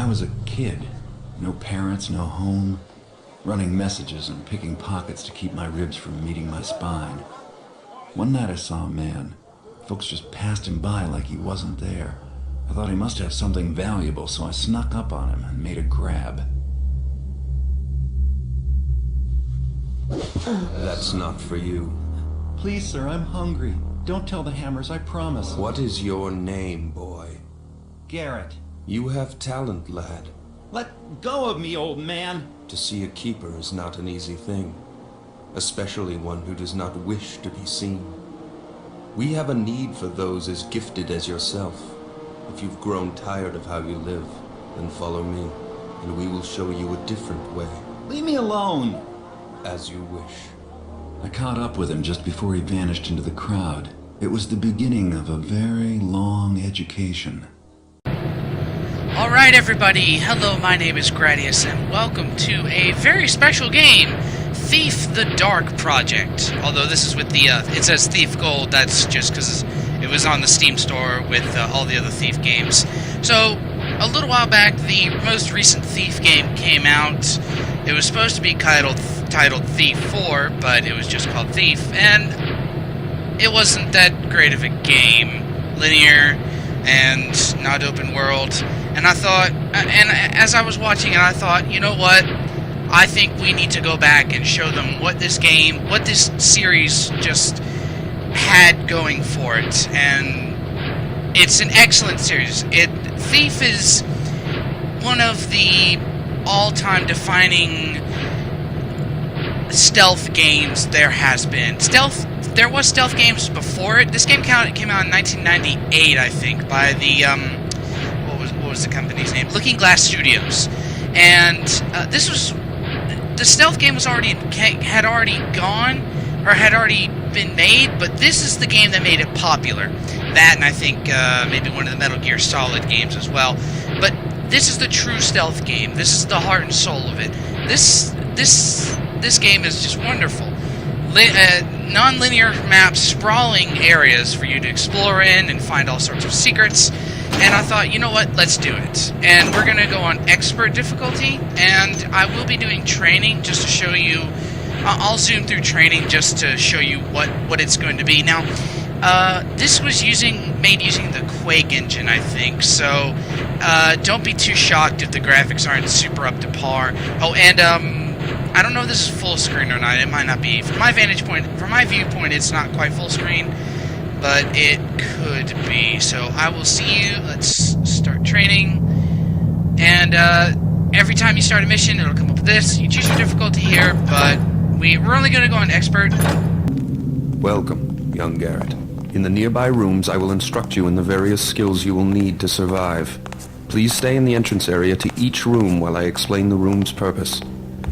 I was a kid. No parents, no home. Running messages and picking pockets to keep my ribs from meeting my spine. One night I saw a man. Folks just passed him by like he wasn't there. I thought he must have something valuable, so I snuck up on him and made a grab. That's not for you. Please, sir, I'm hungry. Don't tell the Hammers, I promise. What is your name, boy? Garrett. You have talent, lad. Let go of me, old man. To see a keeper is not an easy thing, especially one who does not wish to be seen. We have a need for those as gifted as yourself. If you've grown tired of how you live, then follow me, and we will show you a different way. Leave me alone. As you wish. I caught up with him just before he vanished into the crowd. It was the beginning of a very long education. Alright everybody, hello, my name is Gradius, and welcome to a very special game, Thief the Dark Project. Although this is with the, it says Thief Gold, that's just because it was on the Steam store with all the other Thief games. So, a little while back, the most recent Thief game came out. It was supposed to be titled Thief 4, but it was just called Thief, and it wasn't that great of a game. Linear, and not open world. And I thought, and as I was watching it, I thought, you know what? I think we need to go back and show them what this game, what this series just had going for it. And it's an excellent series. Thief is one of the all-time defining stealth games there has been. There was stealth games before it. This game came out in 1998, I think, by the, what was the company's name? Looking Glass Studios. And this was, the stealth game had already been made, but this is the game that made it popular. That, and I think maybe one of the Metal Gear Solid games as well. But this is the true stealth game. This is the heart and soul of it. This game is just wonderful. Non-linear maps, sprawling areas for you to explore in and find all sorts of secrets. And I thought, you know what, let's do it. And we're going to go on expert difficulty, and I will be doing training just to show you. I'll zoom through training just to show you what it's going to be. Now, this was made using the Quake engine, I think, so don't be too shocked if the graphics aren't super up to par. Oh, and I don't know if this is full screen or not. It might not be. From my vantage point, from my viewpoint, it's not quite full screen, but it could be. So I will see you. Let's start training. And every time you start a mission, it'll come up with this. You choose your difficulty here, but we're only going to go on expert. Welcome, young Garrett. In the nearby rooms, I will instruct you in the various skills you will need to survive. Please stay in the entrance area to each room while I explain the room's purpose.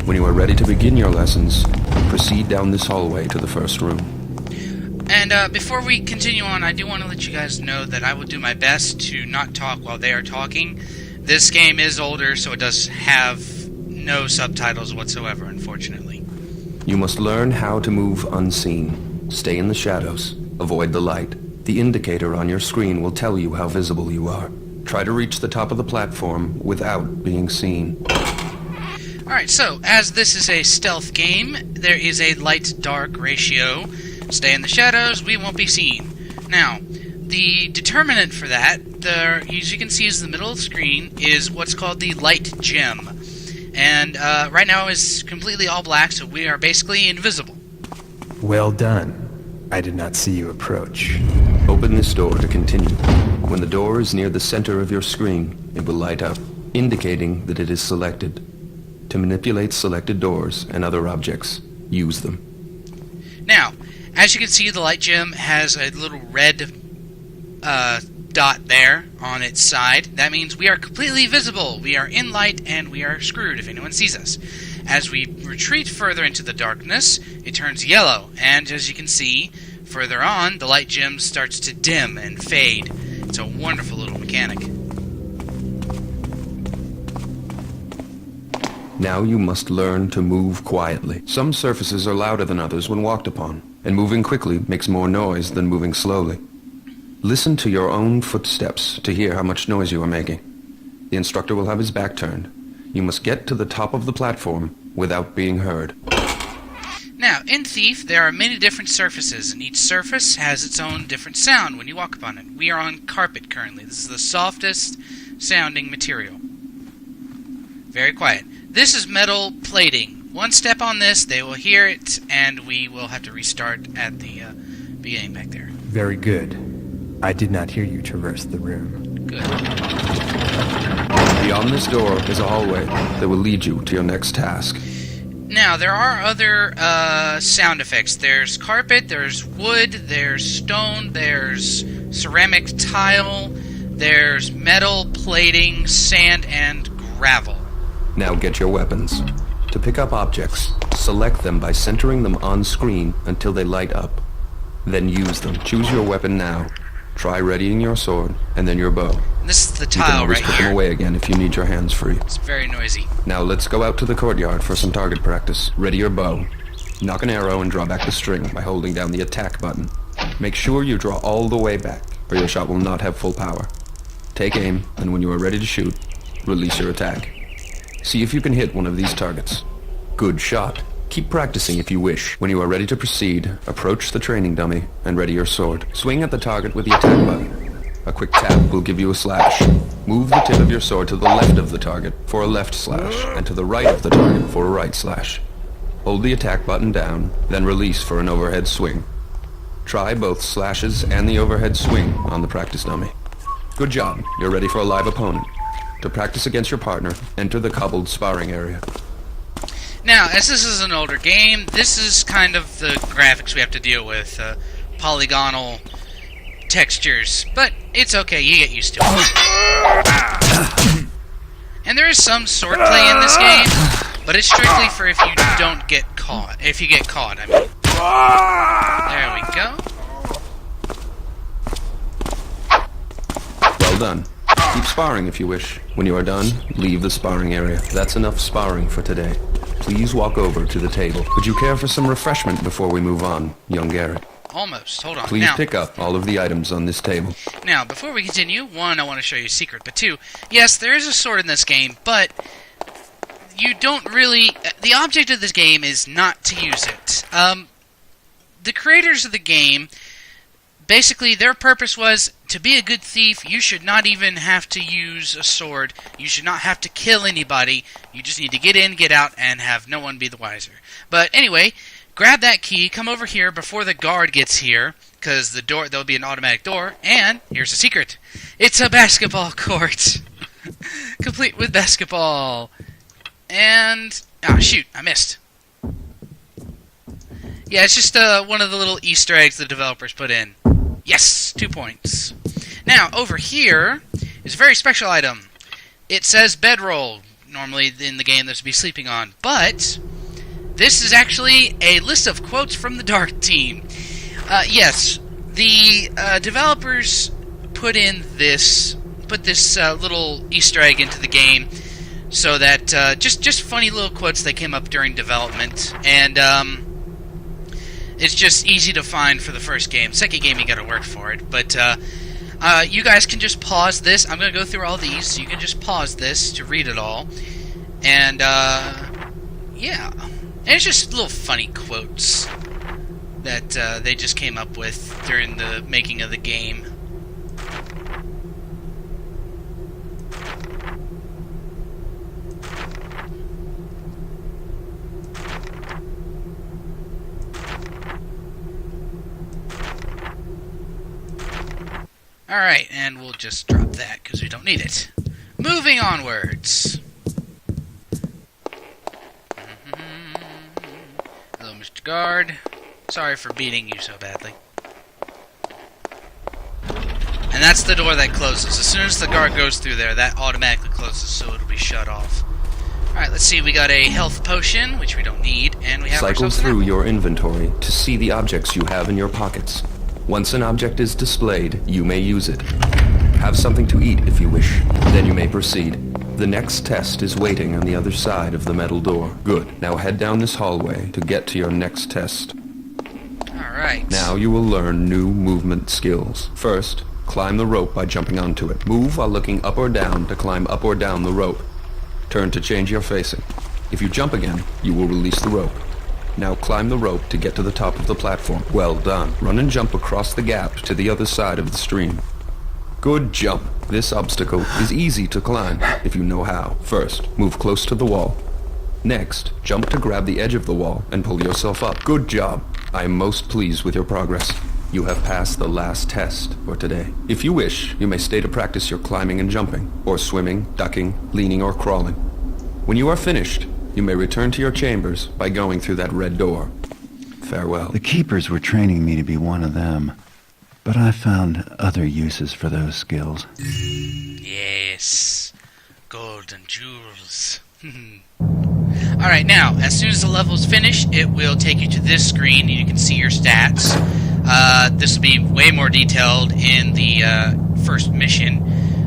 When you are ready to begin your lessons, proceed down this hallway to the first room. And before we continue on, I do want to let you guys know that I will do my best to not talk while they are talking. This game is older, so it does have no subtitles whatsoever, unfortunately. You must learn how to move unseen. Stay in the shadows. Avoid the light. The indicator on your screen will tell you how visible you are. Try to reach the top of the platform without being seen. Alright, so, as this is a stealth game, there is a light-dark ratio. Stay in the shadows, we won't be seen. Now, the determinant for that, as you can see, is the middle of the screen, is what's called the light gem. And right now is completely all black, so we are basically invisible. Well done. I did not see you approach. Open this door to continue. When the door is near the center of your screen, it will light up, indicating that it is selected. To manipulate selected doors and other objects, use them. Now, as you can see, the light gem has a little red dot there on its side. That means we are completely visible. We are in light, and we are screwed if anyone sees us. As we retreat further into the darkness, it turns yellow, and as you can see, further on, the light gem starts to dim and fade. It's a wonderful little mechanic. Now you must learn to move quietly. Some surfaces are louder than others when walked upon, and moving quickly makes more noise than moving slowly. Listen to your own footsteps to hear how much noise you are making. The instructor will have his back turned. You must get to the top of the platform without being heard. Now, in Thief, there are many different surfaces, and each surface has its own different sound when you walk upon it. We are on carpet currently. This is the softest sounding material. Very quiet. This is metal plating. One step on this, they will hear it, and we will have to restart at the beginning back there. Very good. I did not hear you traverse the room. Good. Beyond this door is a hallway that will lead you to your next task. Now, there are other sound effects. There's carpet, there's wood, there's stone, there's ceramic tile, there's metal plating, sand, and gravel. Now get your weapons. To pick up objects, select them by centering them on screen until they light up. Then use them. Choose your weapon now. Try readying your sword, and then your bow. And this is the You can tile always right put them here. away again if you need your hands free. It's very noisy. Now let's go out to the courtyard for some target practice. Ready your bow. Knock an arrow and draw back the string by holding down the attack button. Make sure you draw all the way back, or your shot will not have full power. Take aim, and when you are ready to shoot, release your attack. See if you can hit one of these targets. Good shot. Keep practicing if you wish. When you are ready to proceed, approach the training dummy and ready your sword. Swing at the target with the attack button. A quick tap will give you a slash. Move the tip of your sword to the left of the target for a left slash, and to the right of the target for a right slash. Hold the attack button down, then release for an overhead swing. Try both slashes and the overhead swing on the practice dummy. Good job. You're ready for a live opponent. To practice against your partner, enter the cobbled sparring area. Now, as this is an older game, this is kind of the graphics we have to deal with. Polygonal textures. But it's okay, you get used to it. And there is some swordplay in this game, but it's strictly for if you don't get caught. If you get caught, I mean. There we go. Well done. Keep sparring if you wish. When you are done, leave the sparring area. That's enough sparring for today. Please walk over to the table. Would you care for some refreshment before we move on, young Garrett? Almost. Hold on. Please now, pick up all of the items on this table. Now, before we continue, one, I want to show you a secret, but two, yes, there is a sword in this game, but you don't really... The object of this game is not to use it. The creators of the game, basically, their purpose was, to be a good thief, you should not even have to use a sword. You should not have to kill anybody. You just need to get in, get out, and have no one be the wiser. But anyway, grab that key, come over here before the guard gets here, because the door, there'll be an automatic door, and here's a secret. It's a basketball court. Complete with basketball. And... ah, shoot, I missed. Yeah, it's just one of the little Easter eggs the developers put in. Yes, 2 points. Now, over here is a very special item. It says bedroll. Normally in the game this would be sleeping on. But this is actually a list of quotes from the Dark Team. Yes, the developers put this little Easter egg into the game so that just funny little quotes that came up during development, and it's just easy to find for the first game. Second game, you gotta work for it. But you guys can just pause this. I'm gonna go through all these, so you can just pause this to read it all. And yeah, and it's just little funny quotes that they just came up with during the making of the game. Alright, and we'll just drop that because we don't need it. Moving onwards. Hello, Mr. Guard. Sorry for beating you so badly. And that's the door that closes. As soon as the guard goes through there, that automatically closes, so it'll be shut off. Alright, let's see. We got a health potion, which we don't need, and we have Cycle ourselves an through apple. your inventory to see the objects you have in your pockets. Once an object is displayed, you may use it. Have something to eat if you wish. Then you may proceed. The next test is waiting on the other side of the metal door. Good. Now head down this hallway to get to your next test. Alright. Now you will learn new movement skills. First, Climb the rope by jumping onto it. Move while looking up or down to climb up or down the rope. Turn to change your facing. If you jump again, you will release the rope. Now climb the rope to get to the top of the platform. Well done. Run and jump across the gap to the other side of the stream. Good jump. This obstacle is easy to climb if you know how. First, move close to the wall. Next, jump to grab the edge of the wall and pull yourself up. Good job. I am most pleased with your progress. You have passed the last test for today. If you wish, you may stay to practice your climbing and jumping, or swimming, ducking, leaning, or crawling. When you are finished, you may return to your chambers by going through that red door. Farewell. The keepers were training me to be one of them, but I found other uses for those skills. Yes. Gold and jewels. Alright, now, as soon as the level is finished, it will take you to this screen, and you can see your stats. This will be way more detailed in the first mission,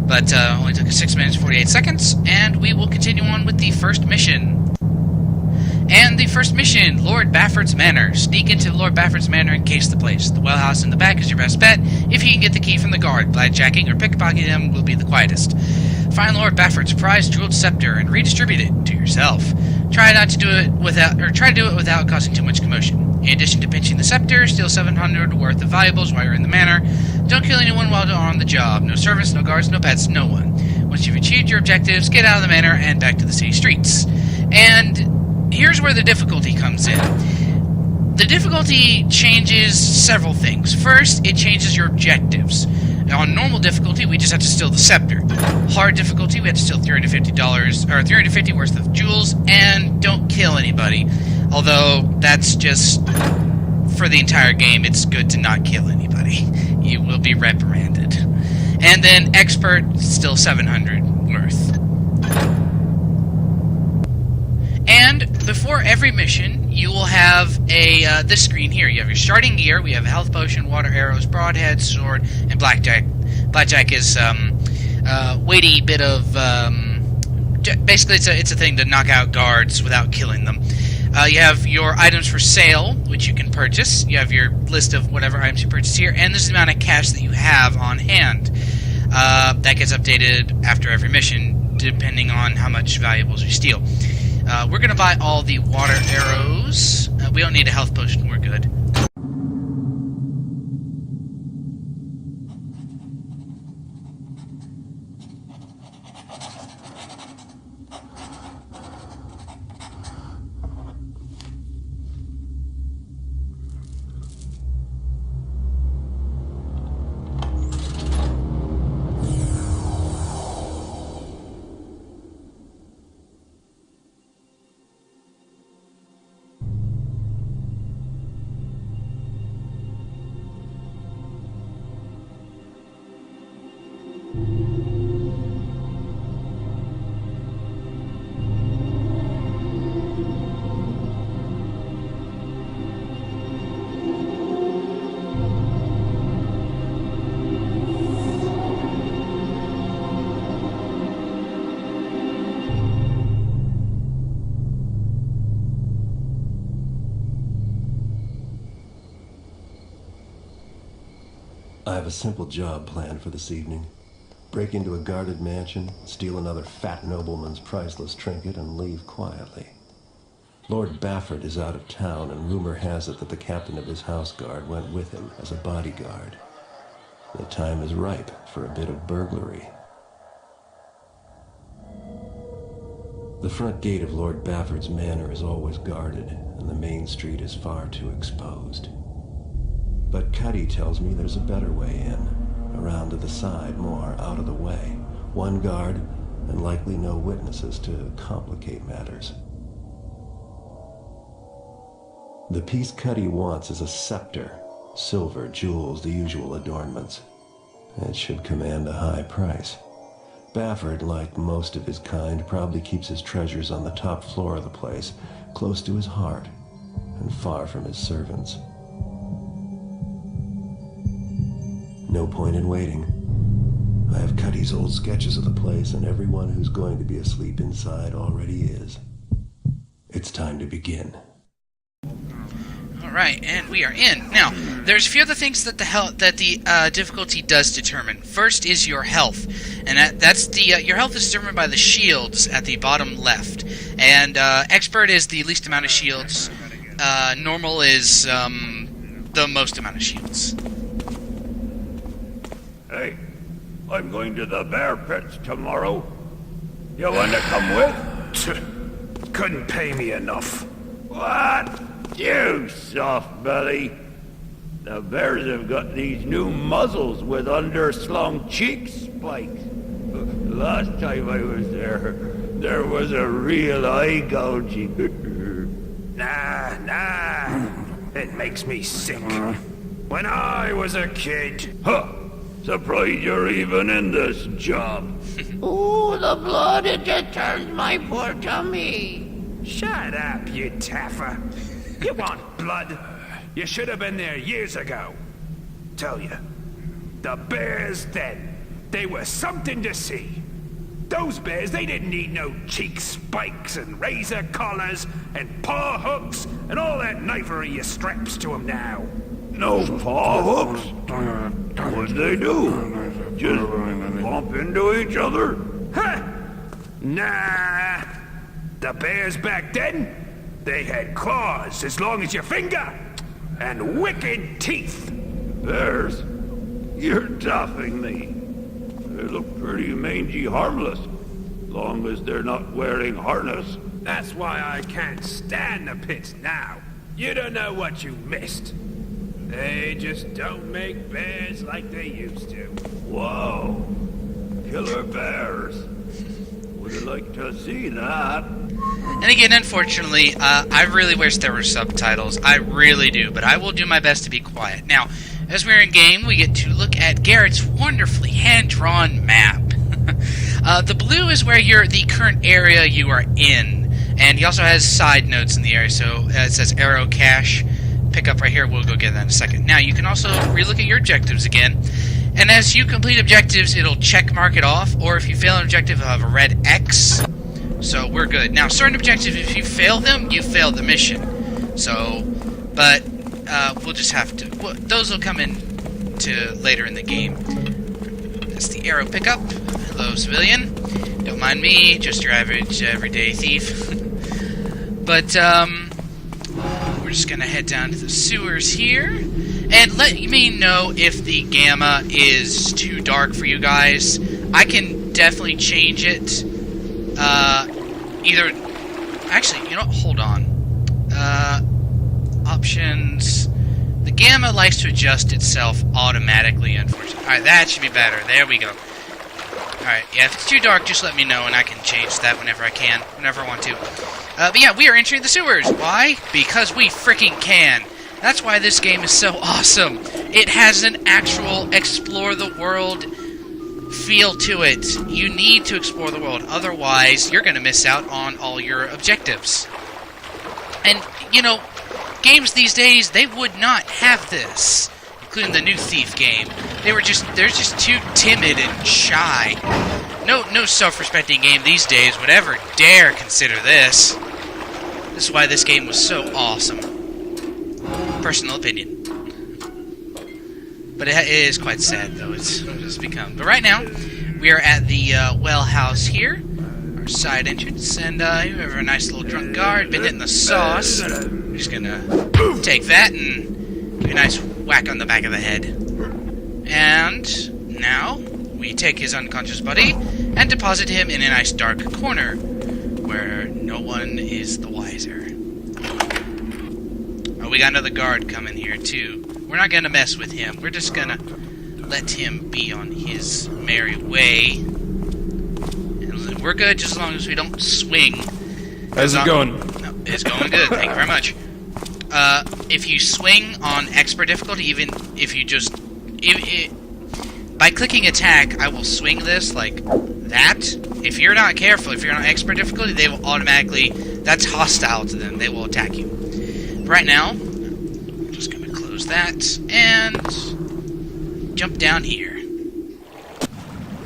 but only took us 6 minutes 48 seconds, and we will continue on with the first mission. And the first mission, Lord Bafford's Manor. Sneak into Lord Bafford's Manor and case the place. The well house in the back is your best bet. If you can get the key from the guard, blackjacking or pickpocketing him will be the quietest. Find Lord Bafford's prized jeweled scepter and redistribute it to yourself. Try to do it without causing too much commotion. In addition to pinching the scepter, steal 700 worth of valuables while you're in the manor. Don't kill anyone while you're on the job. No servants, no guards, no pets, no one. Once you've achieved your objectives, get out of the manor and back to the city streets. And here's where the difficulty comes in. The difficulty changes several things. First, it changes your objectives. On normal difficulty, we just have to steal the scepter. Hard difficulty, we have to steal $350 worth of jewels and don't kill anybody. Although that's just for the entire game. It's good to not kill anybody. You will be reprimanded. And then expert, still 700 worth. And before every mission, you will have this screen here. You have your starting gear. We have a health potion, water arrows, broadhead, sword, and blackjack. Blackjack is weighty bit of basically it's a thing to knock out guards without killing them. You have your items for sale, which you can purchase. You have your list of whatever items you purchase here, and this is the amount of cash that you have on hand. That gets updated after every mission, depending on how much valuables you steal. We're going to buy all the water arrows. We don't need a health potion, we're good. I have a simple job planned for this evening. Break into a guarded mansion, steal another fat nobleman's priceless trinket, and leave quietly. Lord Bafford is out of town, and rumor has it that the captain of his house guard went with him as a bodyguard. The time is ripe for a bit of burglary. The front gate of Lord Bafford's manor is always guarded, and the main street is far too exposed. But Cuddy tells me there's a better way in, around to the side, more out of the way. One guard, and likely no witnesses to complicate matters. The piece Cuddy wants is a scepter, silver, jewels, the usual adornments. It should command a high price. Bafford, like most of his kind, probably keeps his treasures on the top floor of the place, close to his heart, and far from his servants. No point in waiting. I have Cuddy's old sketches of the place, and everyone who's going to be asleep inside already is. It's time to begin. Alright, and we are in. Now, there's a few other things that the difficulty does determine. First is your health. And your health is determined by the shields at the bottom left. And expert is the least amount of shields. Normal is the most amount of shields. Hey, I'm going to the bear pits tomorrow. You want to come with? Couldn't pay me enough. What? You soft belly. The bears have got these new muzzles with underslung cheek spikes. Last time I was there was a real eye gouging. Nah. It makes me sick. When I was a kid... Huh. Surprised you're even in this job. Ooh, the blood, it just turns my poor tummy. Shut up, you taffer. You want blood? You should have been there years ago. Tell you, the bears then, they were something to see. Those bears, they didn't need no cheek spikes and razor collars and paw hooks and all that knifery you straps to them now. No paw hooks? What'd they do? Just bump into each other? Huh? Nah. The bears back then, they had claws as long as your finger and wicked teeth. Bears? You're toughing me. They look pretty mangy harmless, long as they're not wearing harness. That's why I can't stand the pits now. You don't know what you missed. They just don't make bears like they used to. Whoa. Killer bears. Would you like to see that? And again, unfortunately, I really wish there were subtitles. I really do, but I will do my best to be quiet. Now, as we're in game, we get to look at Garrett's wonderfully hand-drawn map. The blue is where the current area you are in, and he also has side notes in the area. So it says arrow cache. Pick up right here. We'll go get that in a second. Now, you can also relook at your objectives again. And as you complete objectives, it'll check mark it off, or if you fail an objective, it'll have a red X. So we're good. Now, certain objectives, if you fail them, you fail the mission. So, but we'll just have to... those will come in to later in the game. That's the arrow pickup. Hello, civilian. Don't mind me, just your average everyday thief. But, we're just gonna head down to the sewers here. And let me know if the gamma is too dark for you guys. I can definitely change it. Either... Actually, you know what? Hold on. Options... The gamma likes to adjust itself automatically, unfortunately. Alright, that should be better. There we go. Alright, yeah, if it's too dark, just let me know, and I can change that whenever I can, whenever I want to. But yeah, we are entering the sewers. Why? Because we freaking can. That's why this game is so awesome. It has an actual explore the world feel to it. You need to explore the world, otherwise you're going to miss out on all your objectives. And, you know, games these days, they would not have this, including the new Thief game. They're just too timid and shy. No self-respecting game these days would ever dare consider this. This is why this game was so awesome. Personal opinion. But it is quite sad, though. It's become. But right now, we are at the well house here, our side entrance, and we have a nice little drunk guard, been hitting the sauce. We're just gonna take that and give a nice whack on the back of the head. And now we take his unconscious buddy and deposit him in a nice dark corner where no one is the wiser. Oh, we got another guard coming here too. We're not gonna mess with him. We're just gonna let him be on his merry way. And we're good just as long as we don't swing. How's it going? No, it's going good. Thank you very much. If you swing on expert difficulty, even if you just... by clicking attack, I will swing this like that. If you're not careful, if you're on expert difficulty, they will automatically... That's hostile to them. They will attack you. Right now, I'm just going to close that and jump down here.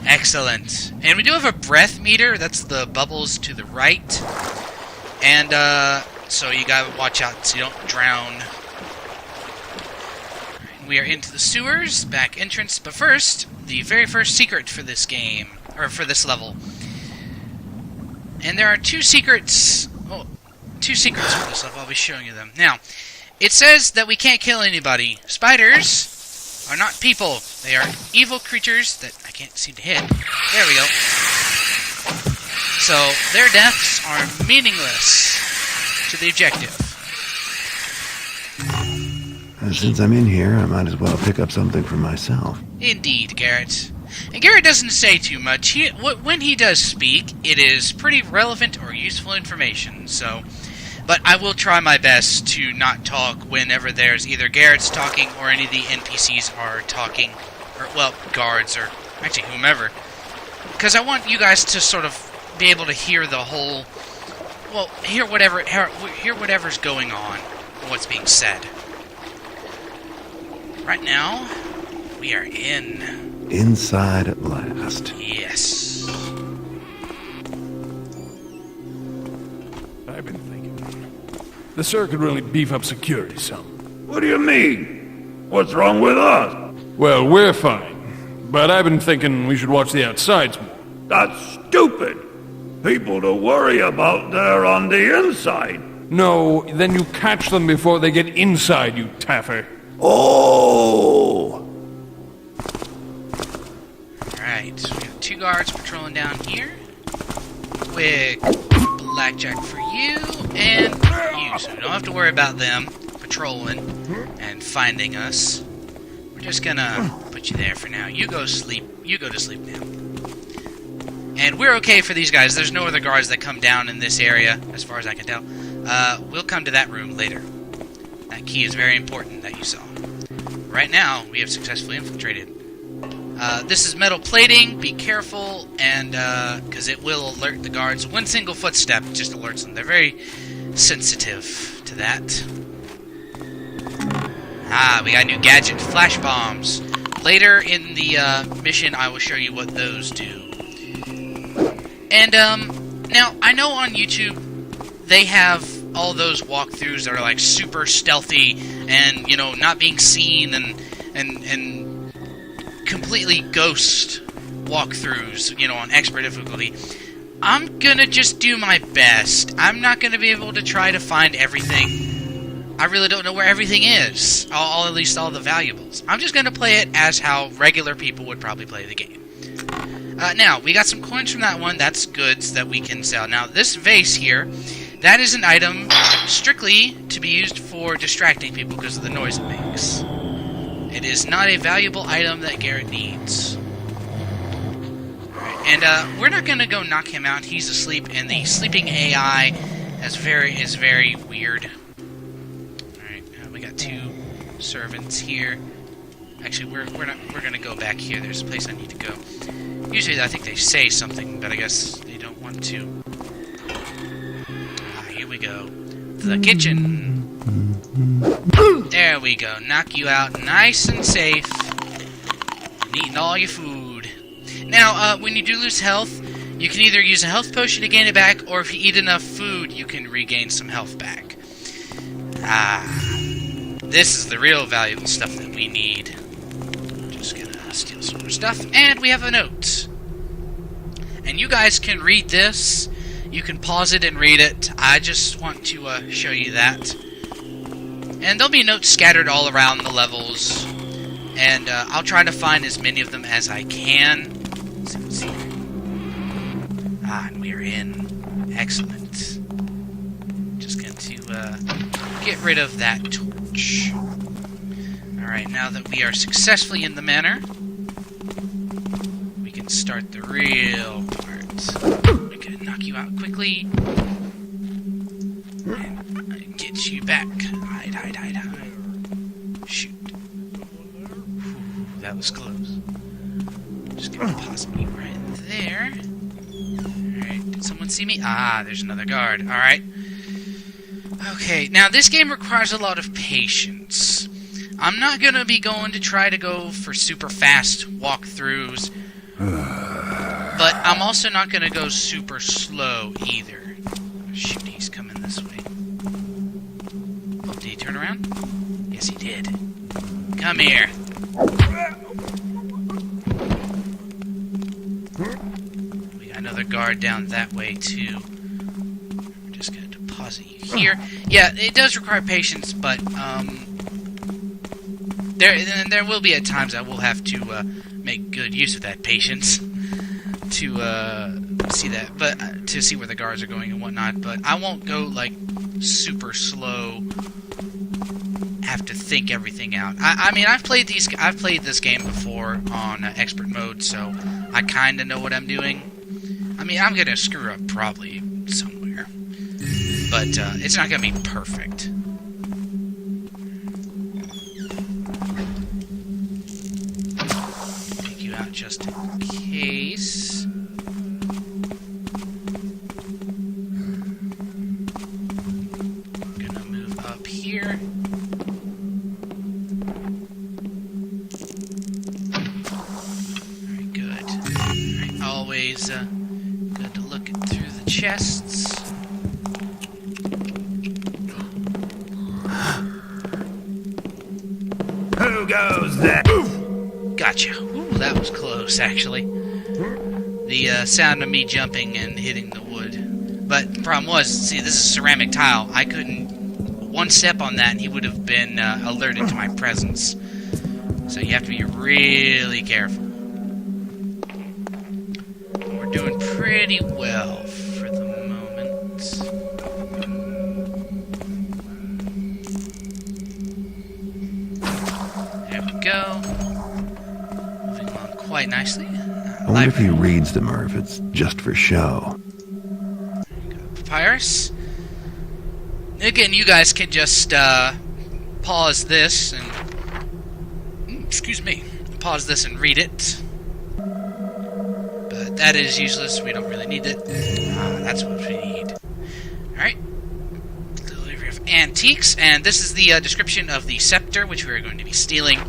Excellent. And we do have a breath meter. That's the bubbles to the right. And so you gotta watch out so you don't drown we are into the sewers, back entrance, but first, the very first secret for this game, or for this level. And there are two secrets for this level. I'll be showing you them. Now, it says that we can't kill anybody. Spiders are not people. They are evil creatures that I can't seem to hit. There we go. So, their deaths are meaningless to the objective. And since I'm in here, I might as well pick up something for myself. Indeed, Garrett. And Garrett doesn't say too much. When he does speak, it is pretty relevant or useful information, so... But I will try my best to not talk whenever there's either Garrett's talking or any of the NPCs are talking. Or, well, guards or actually whomever. Because I want you guys to sort of be able to hear the whole... Well, hear whatever's going on, what's being said. Right now, we are inside at last. Yes. I've been thinking. The sir could really beef up security some. What do you mean? What's wrong with us? Well, we're fine. But I've been thinking we should watch the outsides more. That's stupid. People to worry about there on the inside. No, then you catch them before they get inside, you taffer. Oh! Alright, so we have 2 guards patrolling down here. Quick blackjack for you and you, so we don't have to worry about them patrolling and finding us. We're just gonna put you there for now. You go sleep. You go to sleep now. And we're okay for these guys. There's no other guards that come down in this area, as far as I can tell. We'll come to that room later. That key is very important that you saw. Right now, we have successfully infiltrated. This is metal plating. Be careful, and because it will alert the guards. One single footstep just alerts them. They're very sensitive to that. Ah, we got a new gadget, flash bombs. Later in the mission, I will show you what those do. And now I know on YouTube they have all those walkthroughs that are like super stealthy and not being seen and completely ghost walkthroughs, on expert difficulty. I'm gonna just do my best. I'm not gonna be able to try to find everything. I really don't know where everything is. At least all the valuables. I'm just gonna play it as how regular people would probably play the game. Now, we got some coins from that one. That's goods that we can sell. Now, this vase here, that is an item strictly to be used for distracting people because of the noise it makes. It is not a valuable item that Garrett needs. Alright, and we're not going to go knock him out. He's asleep, and the sleeping AI is very weird. Alright, we got 2 servants here. Actually, we're going to go back here. There's a place I need to go. Usually I think they say something, but I guess they don't want to. Here we go. To the kitchen. There we go. Knock you out nice and safe. And eating all your food. Now, when you do lose health, you can either use a health potion to gain it back, or if you eat enough food, you can regain some health back. This is the real valuable stuff that we need. Just gonna steal some more stuff. And we have a note. And you guys can read this. You can pause it and read it. I just want to show you that. And there'll be notes scattered all around the levels. And I'll try to find as many of them as I can. Let's see what's here. And we're in. Excellent. Just going to get rid of that torch. Alright, now that we are successfully in the manor, we can start the real part. We can knock you out quickly. And get you back. Hide. Shoot. Whew, that was close. Just gonna pause me right there. Alright, did someone see me? Ah, there's another guard. Alright. Okay, now this game requires a lot of patience. I'm not gonna be going to try to go for super fast walkthroughs, but I'm also not gonna go super slow either. Shoot, he's coming this way. Oh, did he turn around? Yes, he did. Come here. We got another guard down that way, too. We're just going to deposit you here. Yeah, it does require patience, but there will be at times I will have to make good use of that patience to see that, but to see where the guards are going and whatnot. But I won't go like super slow. Have to think everything out. I mean, I've played this game before on expert mode, so I kind of know what I'm doing. I mean, I'm gonna screw up probably somewhere, but it's not gonna be perfect. Take you out just in case. Gonna move up here. Always good to look through the chests. Who goes there? Gotcha. Ooh, that was close, actually. The sound of me jumping and hitting the wood. But the problem was, see, this is ceramic tile. I couldn't... One step on that and he would have been alerted to my presence. So you have to be really careful. Doing pretty well for the moment. There we go. Moving along quite nicely. I wonder if he reads them or if it's just for show. Papyrus. Again, you guys can just pause this and... excuse me. Pause this and read it. That is useless. We don't really need it. That's what we need. Alright. Delivery of antiques. And this is the description of the scepter, which we are going to be stealing.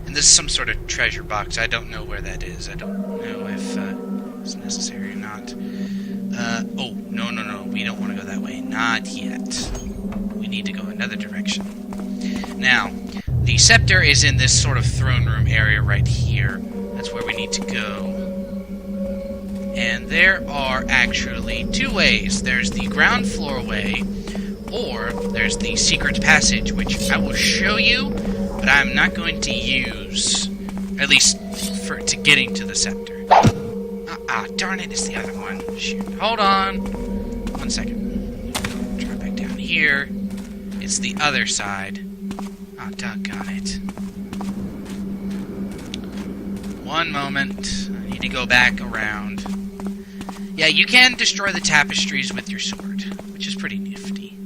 And this is some sort of treasure box. I don't know where that is. I don't know if it's necessary or not. Oh, no. We don't want to go that way. Not yet. We need to go another direction. Now, the scepter is in this sort of throne room area right here. That's where we need to go. And there are actually two ways. There's the ground floor way, or there's the secret passage, which I will show you, but I'm not going to use, at least to getting to the scepter. Darn it, it's the other one. Shoot. Hold on. 1 second. Try back down here. It's the other side. Doggone it. One moment. I need to go back around. Yeah, you can destroy the tapestries with your sword, which is pretty nifty.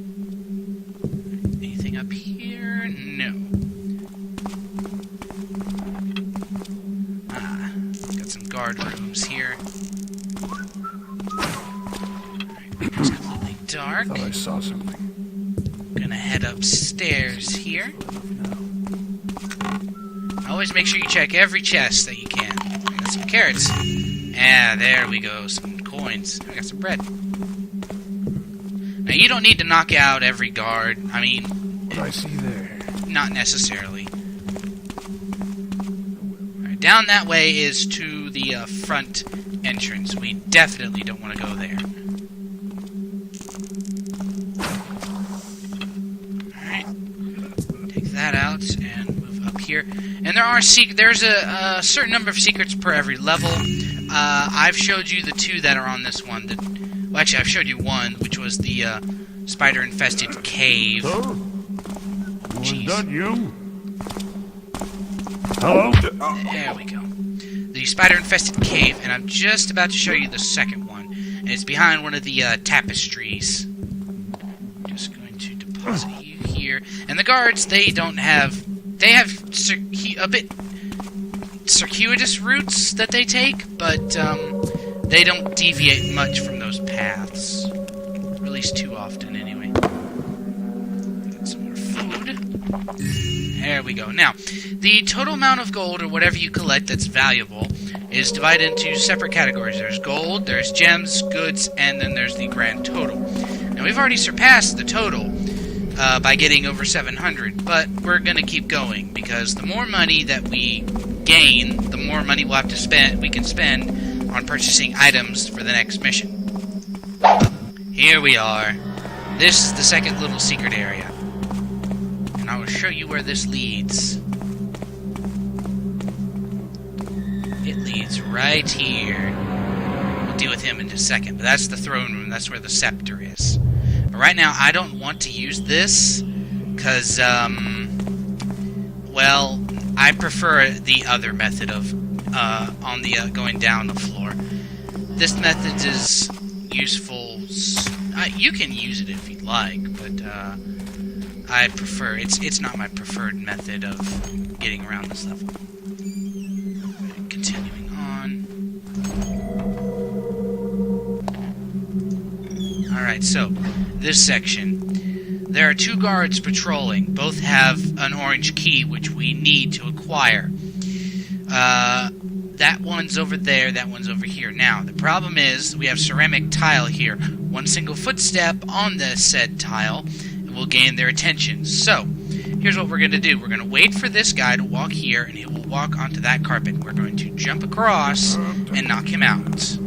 Anything up here? No. Got some guard rooms here. Alright, it's completely dark. I thought I saw something. Gonna head upstairs here. Always make sure you check every chest that you can. I got some carrots. Yeah, there we go. Some coins. I got some bread. Now, you don't need to knock out every guard. I mean... What I see there? Not necessarily. Alright, down that way is to the front entrance. We definitely don't want to go there. Alright. Take that out and move up here. And there's a certain number of secrets per every level. I've showed you the two that are on this one. Well, actually, I've showed you one, which was the spider-infested cave. Sir? Jeez. Was that you? Hello? There we go. The spider-infested cave, and I'm just about to show you the second one. And it's behind one of the tapestries. Just going to deposit you here. And the guards, they have a bit circuitous routes that they take, but they don't deviate much from those paths. At least too often, anyway. Got some more food. There we go. Now, the total amount of gold, or whatever you collect that's valuable, is divided into separate categories. There's gold, there's gems, goods, and then there's the grand total. Now, we've already surpassed the total, by getting over 700, but we're going to keep going, because the more money that we gain, the more money we'll have to spend, we can spend on purchasing items for the next mission. Here we are. This is the second little secret area. And I will show you where this leads. It leads right here. We'll deal with him in just a second, but that's the throne room. That's where the scepter is. But right now, I don't want to use this, because, well, I prefer the other method of, on the, going down the floor. This method is useful. You can use it if you'd like, but, I prefer, it's not my preferred method of getting around this level. Continuing on. Alright, so, this section. There are 2 guards patrolling. Both have an orange key, which we need to acquire. That one's over there, that one's over here. Now, the problem is, we have ceramic tile here. One single footstep on the said tile will gain their attention. So, here's what we're going to do. We're going to wait for this guy to walk here, and he will walk onto that carpet. We're going to jump across and knock him out.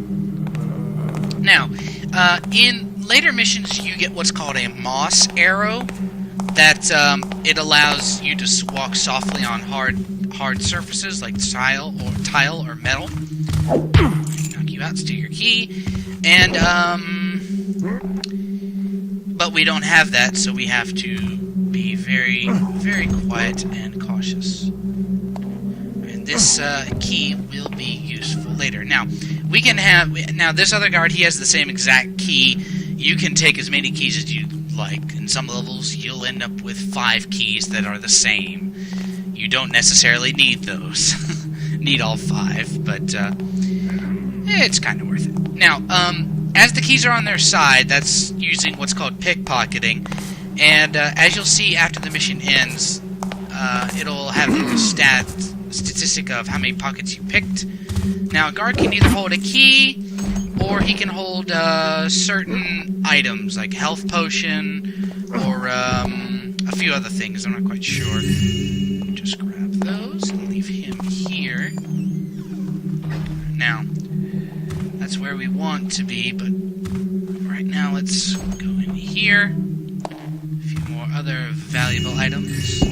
Now, in later missions, you get what's called a moss arrow. That, it allows you to walk softly on hard surfaces, like tile or metal. Knock you out, steal your key. And, but we don't have that, so we have to be very, very quiet and cautious. And this key will be useful later. Now, we can have... Now, this other guard, he has the same exact key. You can take as many keys as you like. In some levels, you'll end up with 5 keys that are the same. You don't necessarily need those. Need all 5, but it's kind of worth it. Now, as the keys are on their side, that's using what's called pickpocketing. And as you'll see after the mission ends, it'll have a statistic of how many pockets you picked. Now, a guard can either hold a key, or he can hold certain items, like health potion, or a few other things. I'm not quite sure. Just grab those and leave him here. Now, that's where we want to be, but right now let's go in here. A few more other valuable items.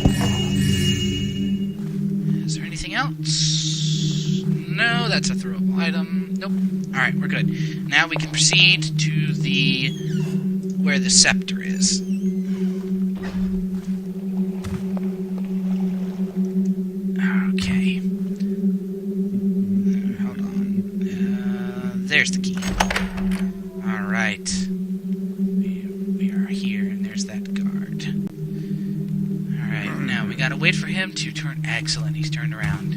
Is there anything else? No, that's a throwable item. Nope. Alright, we're good. Now we can proceed to the... where the scepter is. Okay. Hold on. There's the key. Alright. We are here, and there's that guard. Alright, now we gotta wait for him to turn... Excellent, he's turned around.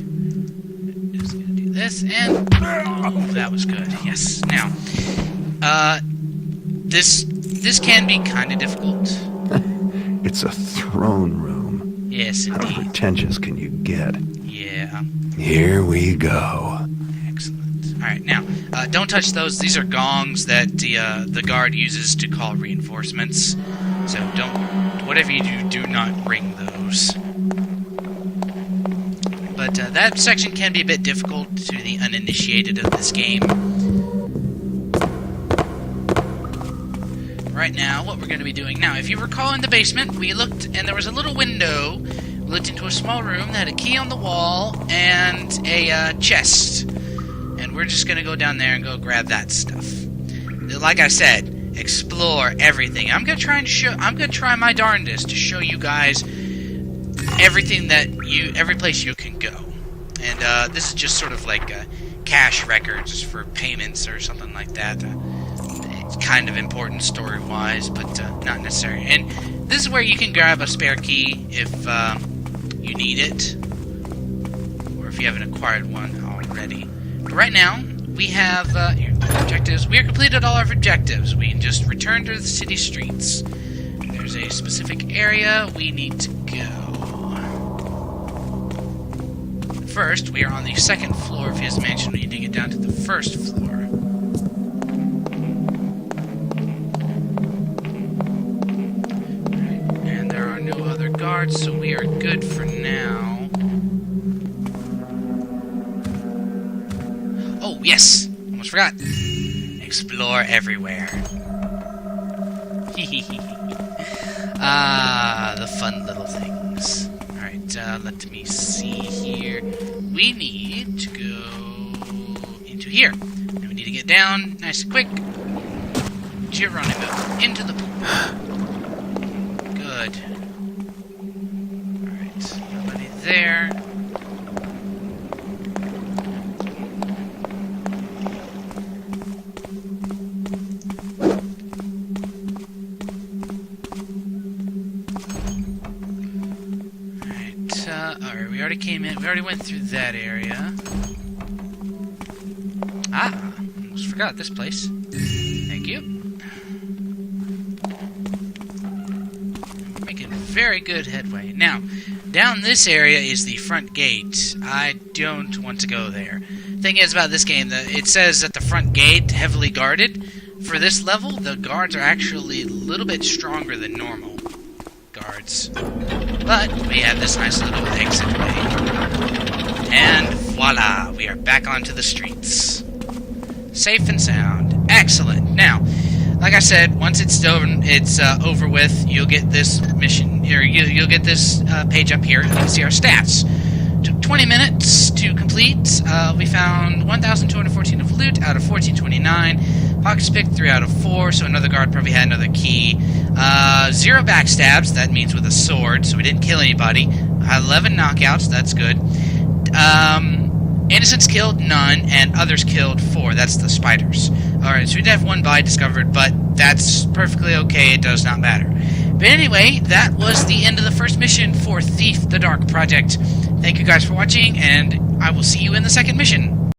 Just gonna do this, and... Oh, that was good. Yes. Now, this can be kind of difficult. It's a throne room. Yes, indeed. How pretentious can you get? Yeah. Here we go. Excellent. Alright, now, don't touch those. These are gongs that the guard uses to call reinforcements. So don't... Whatever you do not ring those. But that section can be a bit difficult to the uninitiated of this game. Right now, what we're going to be doing... Now, if you recall in the basement, we looked, and there was a little window. We looked into a small room that had a key on the wall and a chest. And we're just going to go down there and go grab that stuff. Like I said, explore everything. I'm going to try my darndest to show you guys everything that every place you can go. And this is just sort of like cash records for payments or something like that. It's kind of important story-wise, but not necessary. And this is where you can grab a spare key if you need it, or if you haven't acquired one already. But right now, we have objectives. We have completed all our objectives. We can just return to the city streets. There's a specific area we need to go. First, we are on the second floor of his mansion. We need to get down to the first floor. guards, so we are good for now. Oh, yes! Almost forgot. Explore everywhere. Ah, the fun little things. Alright, let me see here. We need to go into here. And we need to get down nice and quick. Geronimo, into the pool. Good. Alright, nobody there. Alright, we already came in. We already went through that area. Ah, almost forgot this place. Thank you. Making very good headway. Now, down this area is the front gate. I don't want to go there. Thing is about this game, that it says that the front gate heavily guarded. For this level, the guards are actually a little bit stronger than normal guards. But we have this nice little exit way. And voila, we are back onto the streets. Safe and sound. Excellent. Now, like I said, once it's done, it's over with, you'll get this mission, or you'll get this page up here, and you can see our stats. Took 20 minutes to complete. We found 1,214 of loot out of 1,429. Pockets picked 3 out of 4, so another guard probably had another key. 0 backstabs, that means with a sword, so we didn't kill anybody. 11 knockouts, that's good. Innocents killed, none, and others killed, 4. That's the spiders. Alright, so we did have 1 body discovered, but that's perfectly okay, it does not matter. But anyway, that was the end of the first mission for Thief the Dark Project. Thank you guys for watching, and I will see you in the second mission.